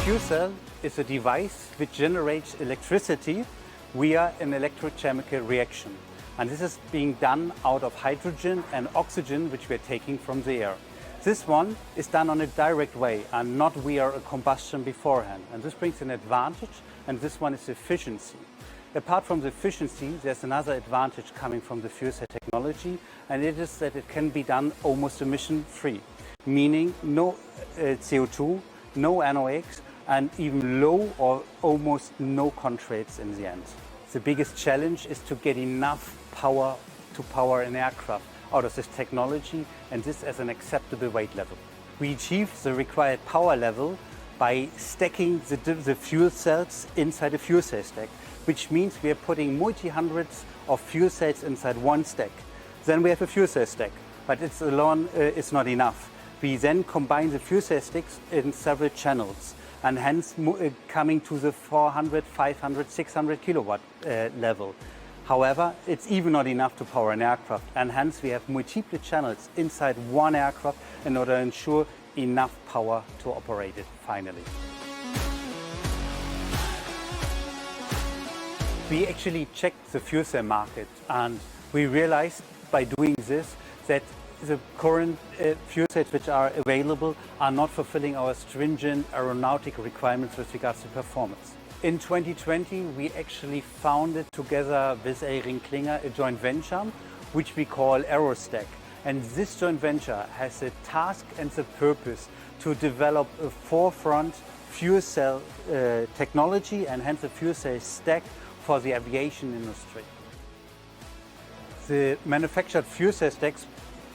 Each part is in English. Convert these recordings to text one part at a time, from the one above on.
fuel cell is a device which generates electricity via an electrochemical reaction. And this is being done out of hydrogen and oxygen, which we are taking from the air. This one is done on a direct way and not via a combustion beforehand. And this brings an advantage, and this one is efficiency. Apart from the efficiency, there's another advantage coming from the fuel cell technology, and it is that it can be done almost emission-free, meaning no CO2, no NOx, and even low or almost no contrails in the end. The biggest challenge is to get enough power to power an aircraft out of this technology, and this as an acceptable weight level. We achieve the required power level by stacking the fuel cells inside a fuel cell stack, which means we are putting multi-hundreds of fuel cells inside one stack. Then we have a fuel cell stack, but it's alone is not enough. We then combine the fuel cell sticks in several channels, and hence coming to the 400, 500, 600 kilowatt level. However, it's even not enough to power an aircraft, and hence we have multiple channels inside one aircraft in order to ensure enough power to operate it finally. We actually checked the fuel cell market, and we realized by doing this that the current fuel cells which are available are not fulfilling our stringent aeronautic requirements with regards to performance. In 2020, we actually founded together with ElringKlinger a joint venture, which we call AeroStack. And this joint venture has the task and the purpose to develop a forefront fuel cell technology and hence a fuel cell stack for the aviation industry. The manufactured fuel cell stacks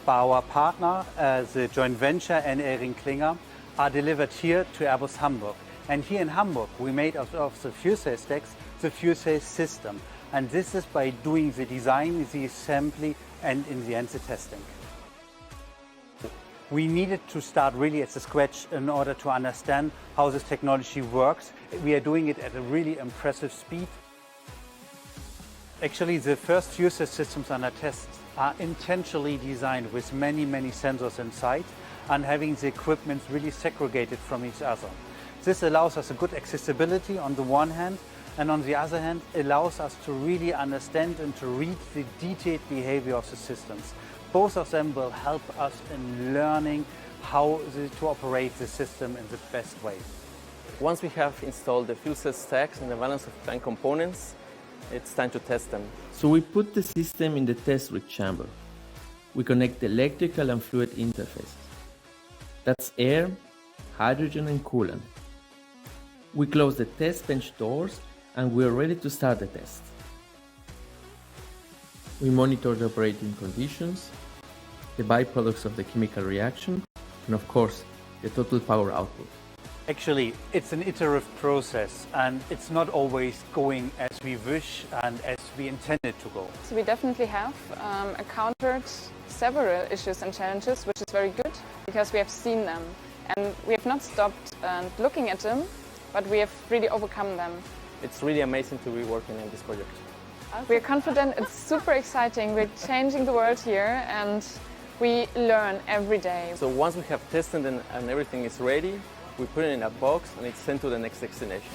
by our partner, the joint venture and ElringKlinger, are delivered here to Airbus Hamburg. And here in Hamburg, we made of the fuel cell stacks the fuel cell system. And this is by doing the design, the assembly, and in the end, the testing. We needed to start really at the scratch in order to understand how this technology works. We are doing it at a really impressive speed. Actually, the first fuel cell systems under test are intentionally designed with many, many sensors inside and having the equipment really segregated from each other. This allows us a good accessibility on the one hand, and on the other hand, allows us to really understand and to read the detailed behavior of the systems. Both of them will help us in learning how to operate the system in the best way. Once we have installed the fuel cell stacks and the balance of plant components, it's time to test them. So we put the system in the test rig chamber. We connect the electrical and fluid interfaces. That's air, hydrogen and coolant. We close the test bench doors and we're ready to start the test. We monitor the operating conditions, the byproducts of the chemical reaction, and of course, the total power output. Actually, it's an iterative process, and it's not always going as we wish and as we intended to go. So we definitely have encountered several issues and challenges, which is very good because we have seen them. And we have not stopped looking at them, but we have really overcome them. It's really amazing to be working in this project. We are confident, it's super exciting, we're changing the world here and we learn every day. So once we have tested and everything is ready, we put it in a box and it's sent to the next destination.